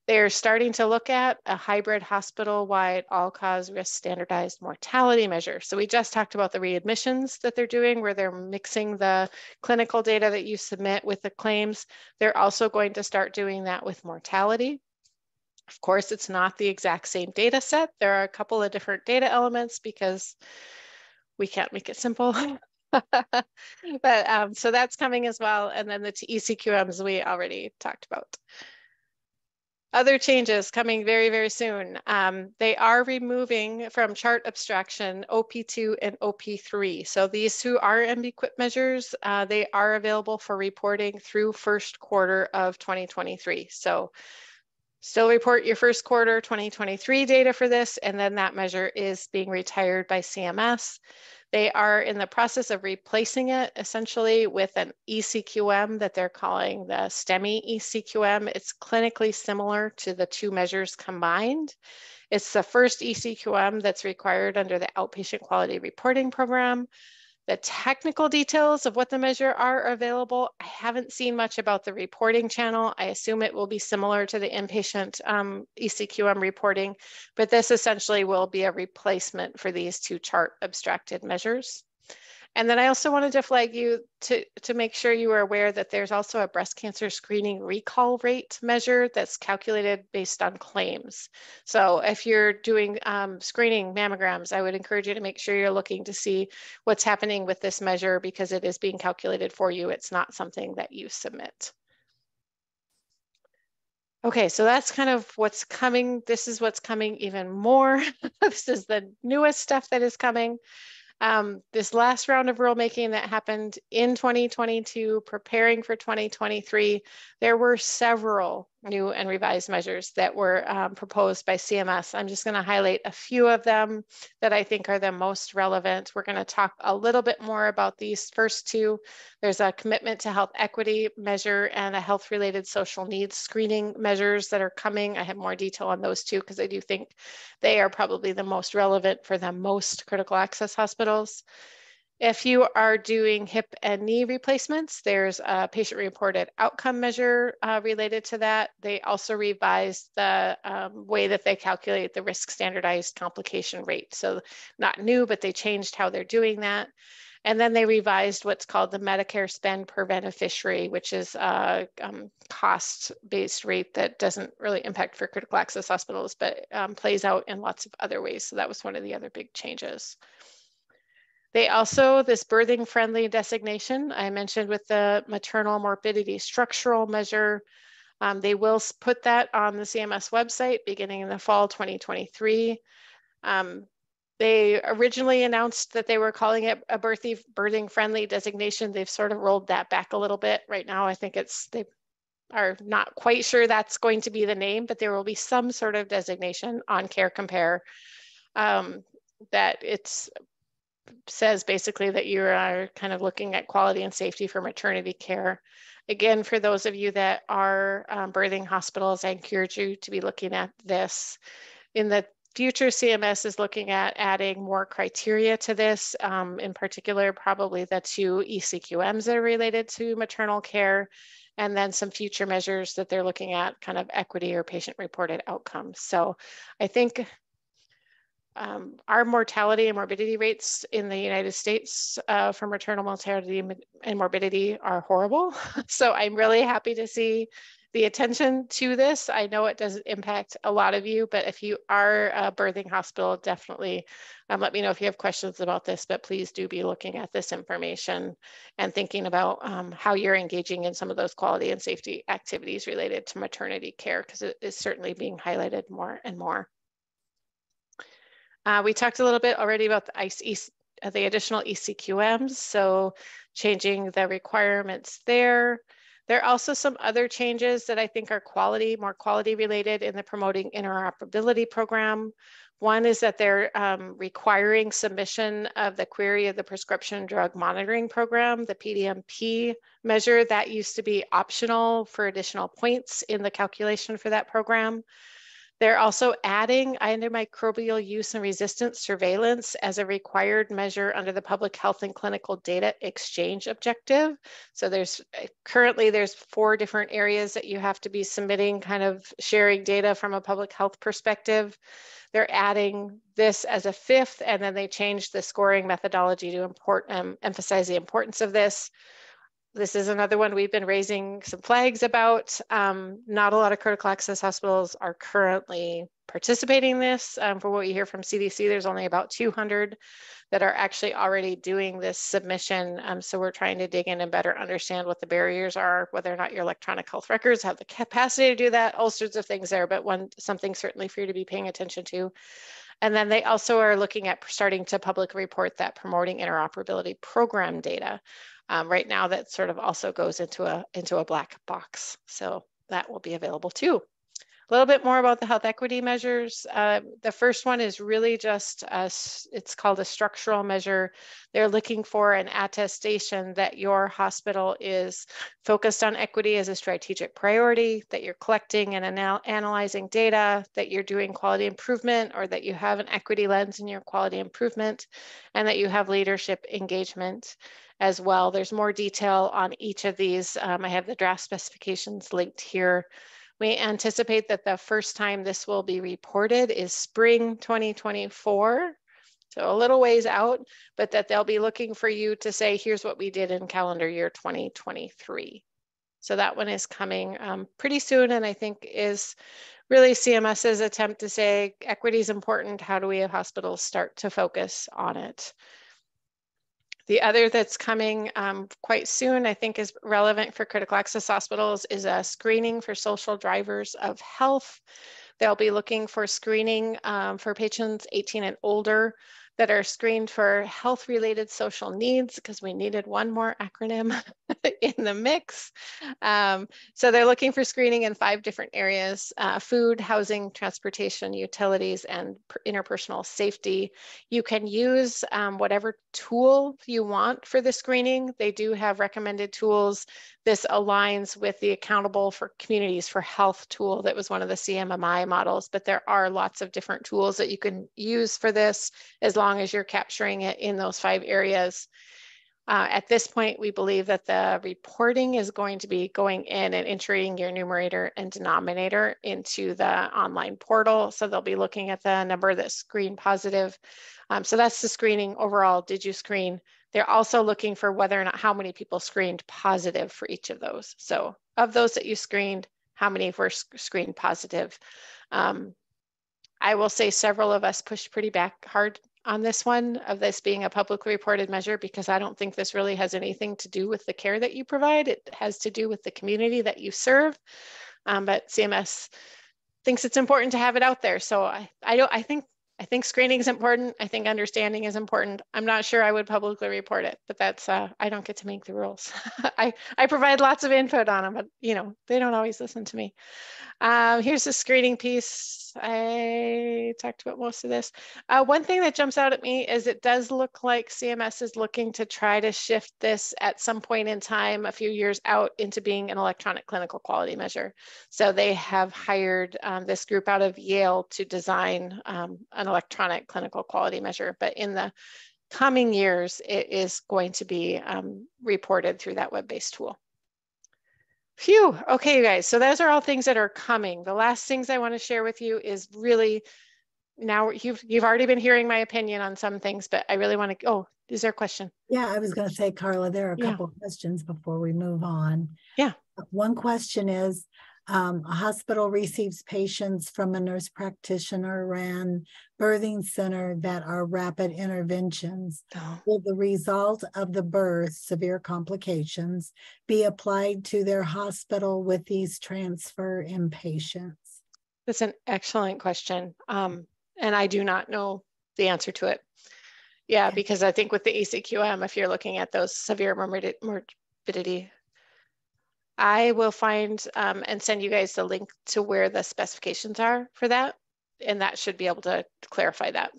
They're starting to look at a hybrid hospital-wide all-cause risk standardized mortality measure. So we just talked about the readmissions that they're doing, where they're mixing the clinical data that you submit with the claims. They're also going to start doing that with mortality. Of course, it's not the exact same data set. There are a couple of different data elements because we can't make it simple. But so that's coming as well. And then the eCQMs we already talked about. Other changes coming very, very soon. They are removing from chart abstraction OP2 and OP3. So these two are MB-QIP measures. They are available for reporting through first quarter of 2023. So still report your first quarter 2023 data for this, and then that measure is being retired by CMS. They are in the process of replacing it essentially with an eCQM that they're calling the STEMI eCQM. It's clinically similar to the two measures combined. It's the first eCQM that's required under the outpatient quality reporting program. The technical details of what the measure are available. I haven't seen much about the reporting channel. I assume it will be similar to the inpatient eCQM reporting, but this essentially will be a replacement for these two chart abstracted measures. And then I also wanted to flag you to make sure you are aware that there's also a breast cancer screening recall rate measure that's calculated based on claims. So if you're doing screening mammograms, I would encourage you to make sure you're looking to see what's happening with this measure because it is being calculated for you. It's not something that you submit. Okay, so that's kind of what's coming. This is what's coming even more. This is the newest stuff that is coming. This last round of rulemaking that happened in 2022, preparing for 2023, there were several new and revised measures that were proposed by CMS. I'm just going to highlight a few of them that I think are the most relevant. We're going to talk a little bit more about these first two. There's a commitment to health equity measure and a health-related social needs screening measures that are coming. I have more detail on those two because I do think they are probably the most relevant for the most critical access hospitals. If you are doing hip and knee replacements, there's a patient-reported outcome measure related to that. They also revised the way that they calculate the risk standardized complication rate. So not new, but they changed how they're doing that. And then they revised what's called the Medicare spend per beneficiary, which is a cost-based rate that doesn't really impact for critical access hospitals, but plays out in lots of other ways. So that was one of the other big changes. They also, this birthing friendly designation, I mentioned with the maternal morbidity structural measure, they will put that on the CMS website beginning in the fall 2023. They originally announced that they were calling it a birthing friendly designation. They've sort of rolled that back a little bit. Right now, I think they are not quite sure that's going to be the name, but there will be some sort of designation on Care Compare that says basically that you are kind of looking at quality and safety for maternity care. Again, for those of you that are birthing hospitals, I encourage you to be looking at this. In the future, CMS is looking at adding more criteria to this, in particular, probably the two eCQMs that are related to maternal care, and then some future measures that they're looking at, kind of equity or patient-reported outcomes. So I think our mortality and morbidity rates in the United States for maternal mortality and morbidity are horrible. So I'm really happy to see the attention to this. I know it doesn't impact a lot of you, but if you are a birthing hospital, definitely let me know if you have questions about this, but please do be looking at this information and thinking about how you're engaging in some of those quality and safety activities related to maternity care, because it is certainly being highlighted more and more. We talked a little bit already about the additional eCQMs, so changing the requirements there. There are also some other changes that I think are more quality related in the Promoting Interoperability program. One is that they're requiring submission of the query of the Prescription Drug Monitoring Program, the PDMP measure. That used to be optional for additional points in the calculation for that program. They're also adding antimicrobial use and resistance surveillance as a required measure under the Public Health and Clinical Data Exchange Objective. So currently there's 4 different areas that you have to be submitting, kind of sharing data from a public health perspective. They're adding this as a 5th, and then they changed the scoring methodology to emphasize the importance of this. This is another one we've been raising some flags about. Not a lot of critical access hospitals are currently participating in this. For what you hear from CDC, there's only about 200 that are actually already doing this submission. So we're trying to dig in and better understand what the barriers are, whether or not your electronic health records have the capacity to do that, all sorts of things there, but something certainly for you to be paying attention to. And then they also are looking at starting to publicly report that Promoting Interoperability program data. Right now, that sort of also goes into a black box. So that will be available too. A little bit more about the health equity measures. The first one is really just, it's called a structural measure. They're looking for an attestation that your hospital is focused on equity as a strategic priority, that you're collecting and analyzing data, that you're doing quality improvement, or that you have an equity lens in your quality improvement, and that you have leadership engagement as well. There's more detail on each of these. I have the draft specifications linked here. We anticipate that the first time this will be reported is spring 2024, so a little ways out, but that they'll be looking for you to say, here's what we did in calendar year 2023. So that one is coming pretty soon, and I think is really CMS's attempt to say equity is important. How do we have hospitals start to focus on it? The other that's coming quite soon, I think is relevant for critical access hospitals, is a screening for social drivers of health. They'll be looking for screening for patients 18 and older that are screened for health-related social needs, because we needed one more acronym in the mix. So they're looking for screening in 5 different areas: food, housing, transportation, utilities, and interpersonal safety. You can use whatever tool you want for the screening. They do have recommended tools. This aligns with the Accountable for Communities for Health tool that was one of the CMMI models, but there are lots of different tools that you can use for this as long as you're capturing it in those 5 areas. At this point, we believe that the reporting is going to be going in and entering your numerator and denominator into the online portal. So they'll be looking at the number that's screened positive. So that's the screening overall. Did you screen? They're also looking for whether or not how many people screened positive for each of those. So of those that you screened, how many were screened positive? I will say several of us pushed pretty back hard on this one, of this being a publicly reported measure, because I don't think this really has anything to do with the care that you provide. It has to do with the community that you serve. But CMS thinks it's important to have it out there. So I think screening is important. I think understanding is important. I'm not sure I would publicly report it, but that's, I don't get to make the rules. I provide lots of input on them, but you know, they don't always listen to me. Here's the screening piece. I talked about most of this. One thing that jumps out at me is it does look like CMS is looking to try to shift this at some point in time, a few years out, into being an electronic clinical quality measure. So they have hired this group out of Yale to design an electronic clinical quality measure, but in the coming years, it is going to be reported through that web-based tool. Phew, okay, you guys, so those are all things that are coming. The last things I want to share with you is really, now you've already been hearing my opinion on some things, but I really want to, oh, is there a question? Yeah, I was going to say, Karla, there are a couple of questions before we move on. Yeah. One question is, a hospital receives patients from a nurse practitioner ran birthing center that are rapid interventions. Oh. Will the result of the birth, severe complications, be applied to their hospital with these transfer inpatients? That's an excellent question. And I do not know the answer to it. Yeah, okay. Because I think with the eCQM, if you're looking at those severe morbidity, I will find and send you guys the link to where the specifications are for that. And that should be able to clarify that.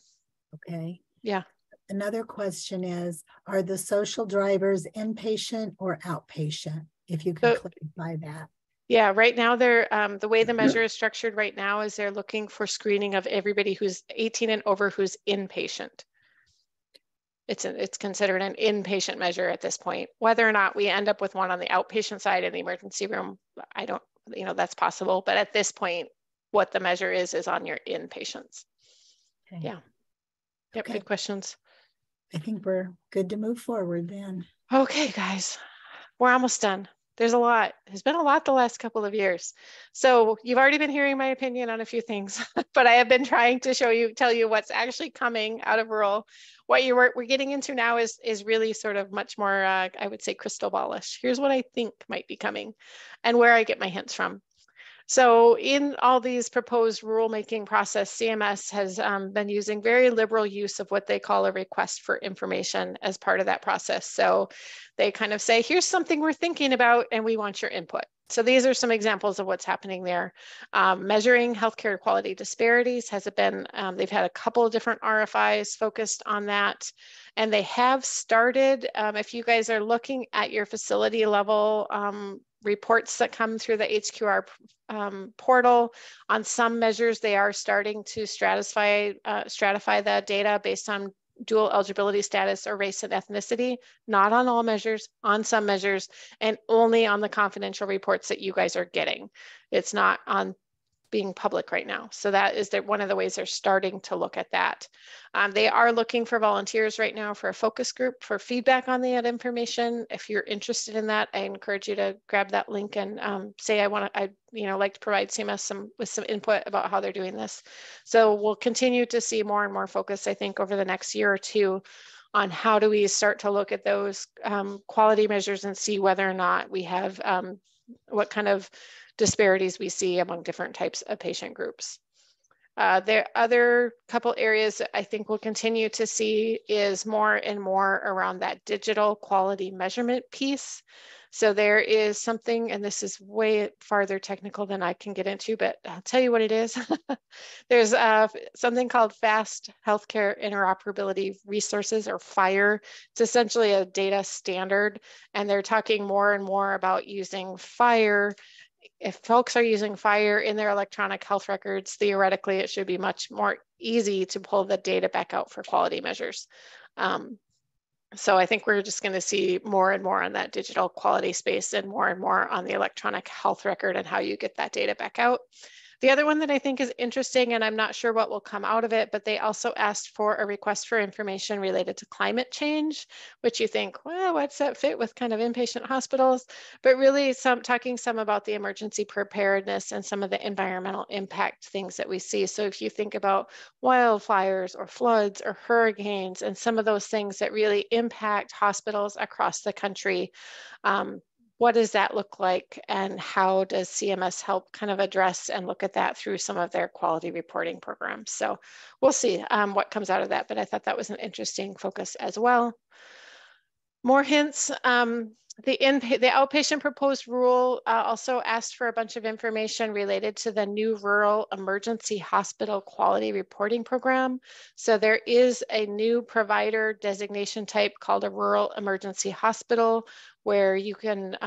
Okay. Yeah. Another question is, are the social drivers inpatient or outpatient? If you could clarify that. Yeah, right now they're, the way the measure is structured right now is they're looking for screening of everybody who's 18 and over who's inpatient. It's considered an inpatient measure at this point. Whether or not we end up with one on the outpatient side in the emergency room, I don't, you know, that's possible. But at this point, what the measure is on your inpatients. Okay. Yeah. Yep, okay. Good questions. I think we're good to move forward then. Okay, guys, we're almost done. There's a lot. There's been a lot the last couple of years. So you've already been hearing my opinion on a few things, but I have been trying to tell you what's actually coming out of rural. What we're getting into now is really sort of much more, I would say, crystal ballish. Here's what I think might be coming and where I get my hints from. So in all these proposed rulemaking process, CMS has been using very liberal use of what they call a request for information as part of that process. So they kind of say, here's something we're thinking about and we want your input. So these are some examples of what's happening there. Measuring healthcare quality disparities has been, they've had a couple of different RFIs focused on that. And they have started, if you guys are looking at your facility level reports that come through the HQR portal, on some measures, they are starting to stratify the data based on dual eligibility status or race and ethnicity, not on all measures, on some measures, and only on the confidential reports that you guys are getting. It's not on being public right now. So that is one of the ways they're starting to look at that. They are looking for volunteers right now for a focus group for feedback on the information. If you're interested in that, I encourage you to grab that link and say, I'd like to provide CMS with some input about how they're doing this. So we'll continue to see more and more focus, I think, over the next year or two on how do we start to look at those quality measures and see whether or not we have what kind of disparities we see among different types of patient groups. There are other couple areas that I think we'll continue to see is more and more around that digital quality measurement piece. So there is something, and this is way farther technical than I can get into, but I'll tell you what it is. There's something called Fast Healthcare Interoperability Resources, or FHIR. It's essentially a data standard, and they're talking more and more about using FHIR. If folks are using FHIR in their electronic health records, theoretically, it should be much more easy to pull the data back out for quality measures. So I think we're just going to see more and more on that digital quality space and more on the electronic health record and how you get that data back out. The other one that I think is interesting, and I'm not sure what will come out of it, but they also asked for a request for information related to climate change, which you think, well, what's that fit with kind of inpatient hospitals? But really talking some about the emergency preparedness and some of the environmental impact things that we see. So if you think about wildfires or floods or hurricanes and some of those things that really impact hospitals across the country, what does that look like, and how does CMS help kind of address and look at that through some of their quality reporting programs? So we'll see what comes out of that, but I thought that was an interesting focus as well. More hints. The outpatient proposed rule also asked for a bunch of information related to the new rural emergency hospital quality reporting program. So there is a new provider designation type called a rural emergency hospital, where you can,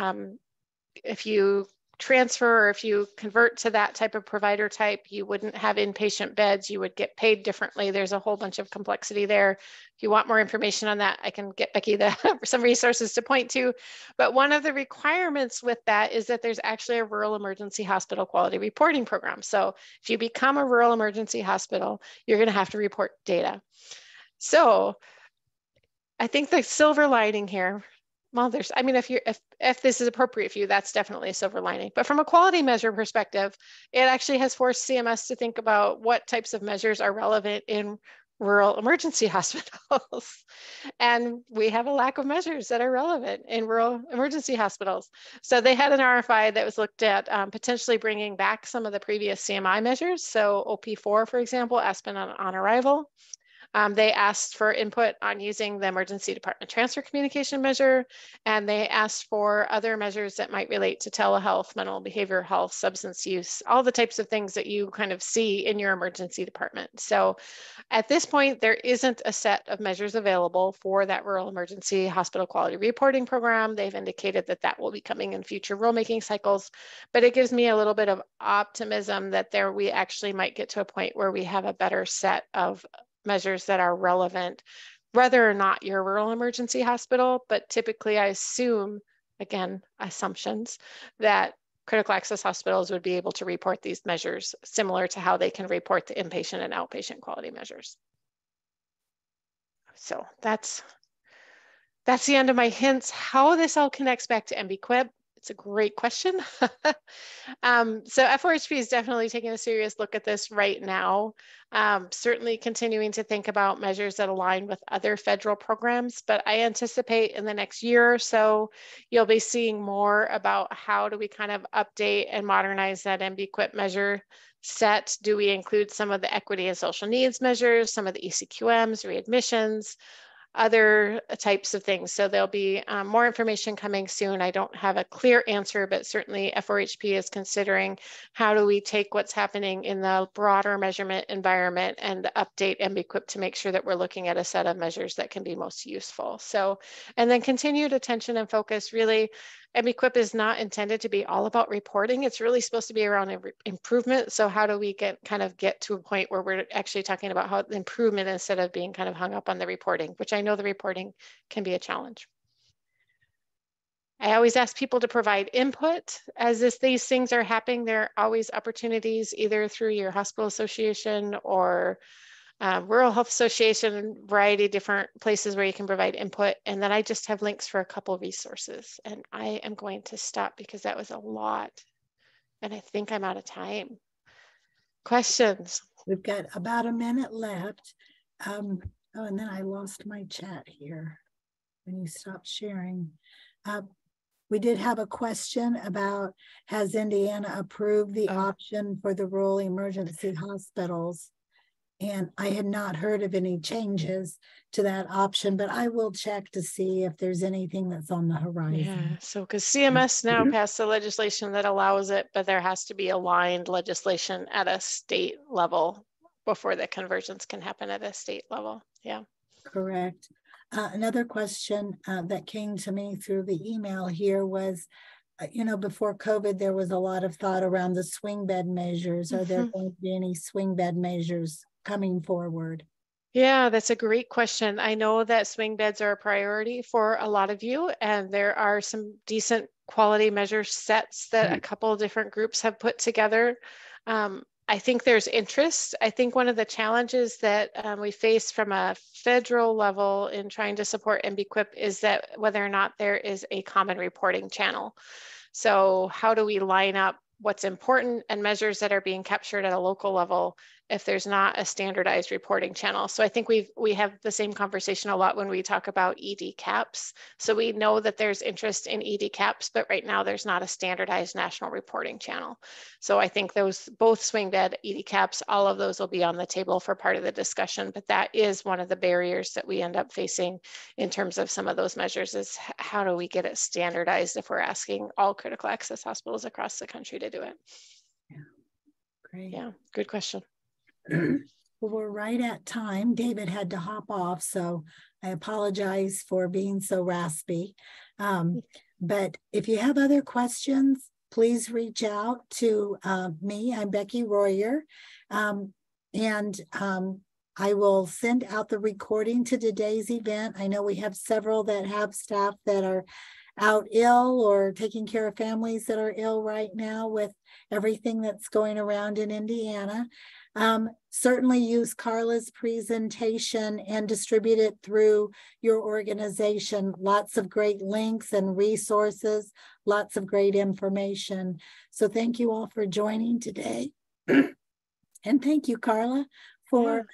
if you transfer or if you convert to that type of provider type, you wouldn't have inpatient beds, you would get paid differently. There's a whole bunch of complexity there. If you want more information on that, I can get Becky some resources to point to. But one of the requirements with that is that there's actually a rural emergency hospital quality reporting program. So if you become a rural emergency hospital, you're going to have to report data. So I think the silver lining here, well, I mean, if this is appropriate for you, that's definitely a silver lining. But from a quality measure perspective, it actually has forced CMS to think about what types of measures are relevant in rural emergency hospitals. And we have a lack of measures that are relevant in rural emergency hospitals. So they had an RFI that was looked at potentially bringing back some of the previous CMI measures. So OP4, for example, aspirin on arrival. They asked for input on using the emergency department transfer communication measure, and they asked for other measures that might relate to telehealth, mental behavioral health, substance use, all the types of things that you kind of see in your emergency department. So at this point, there isn't a set of measures available for that rural emergency hospital quality reporting program. They've indicated that that will be coming in future rulemaking cycles, but it gives me a little bit of optimism that we actually might get to a point where we have a better set of measures that are relevant, whether or not you're a rural emergency hospital. But typically I assume, again, assumptions, that critical access hospitals would be able to report these measures similar to how they can report the inpatient and outpatient quality measures. So that's the end of my hints. How this all connects back to MBQIP, it's a great question. So FORHP is definitely taking a serious look at this right now. Certainly continuing to think about measures that align with other federal programs, but I anticipate in the next year or so, you'll be seeing more about how do we kind of update and modernize that MBQIP measure set. Do we include some of the equity and social needs measures, some of the eCQMs, readmissions? other types of things. So there'll be more information coming soon. I don't have a clear answer, but certainly FORHP is considering how do we take what's happening in the broader measurement environment and update MBQIP to make sure that we're looking at a set of measures that can be most useful. So, and then continued attention and focus. Really, MBQIP is not intended to be all about reporting. It's really supposed to be around improvement. So how do we get to a point where we're actually talking about how improvement instead of being kind of hung up on the reporting, which I know the reporting can be a challenge. I always ask people to provide input as these things are happening. There are always opportunities either through your hospital association or Rural Health Association, variety of different places where you can provide input. And then I just have links for a couple of resources. And I am going to stop because that was a lot. And I think I'm out of time. Questions? We've got about a minute left. Oh, and then I lost my chat here when you stopped sharing. We did have a question about, has Indiana approved the option for the rural emergency hospitals? And I had not heard of any changes to that option, but I will check to see if there's anything that's on the horizon. Yeah, so because CMS now passed the legislation that allows it, but there has to be aligned legislation at a state level before the conversions can happen at a state level. Yeah. Correct. Another question that came to me through the email here was, before COVID, there was a lot of thought around the swing bed measures. Are there going to be any swing bed measures coming forward? Yeah, that's a great question. I know that swing beds are a priority for a lot of you, and there are some decent quality measure sets that a couple of different groups have put together. I think there's interest. I think one of the challenges that we face from a federal level in trying to support MBQIP is that whether or not there is a common reporting channel. So how do we line up what's important and measures that are being captured at a local level if there's not a standardized reporting channel? So I think we have the same conversation a lot when we talk about ED caps. So we know that there's interest in ED caps, but right now there's not a standardized national reporting channel. So I think those both swing bed, ED caps, all of those will be on the table for part of the discussion, but that is one of the barriers that we end up facing in terms of some of those measures is how do we get it standardized if we're asking all critical access hospitals across the country to do it? Yeah, great. Yeah, good question. Well, we're right at time. David had to hop off, so I apologize for being so raspy. But if you have other questions, please reach out to me. I'm Becky Royer. I will send out the recording to today's event. I know we have several that have staff that are out ill or taking care of families that are ill right now with everything that's going around in Indiana. Certainly use Karla's presentation and distribute it through your organization. Lots of great links and resources, lots of great information. So thank you all for joining today. And thank you, Karla, for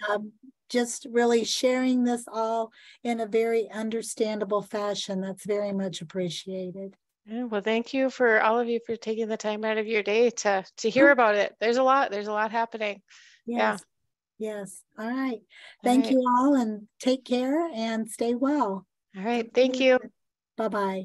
just really sharing this all in a very understandable fashion. That's very much appreciated. Yeah, well, thank you for all of you for taking the time out of your day to hear about it. There's a lot happening. Yes. Yeah. Yes. All right. Thank you all and take care and stay well. All right. Thank you. Bye-bye.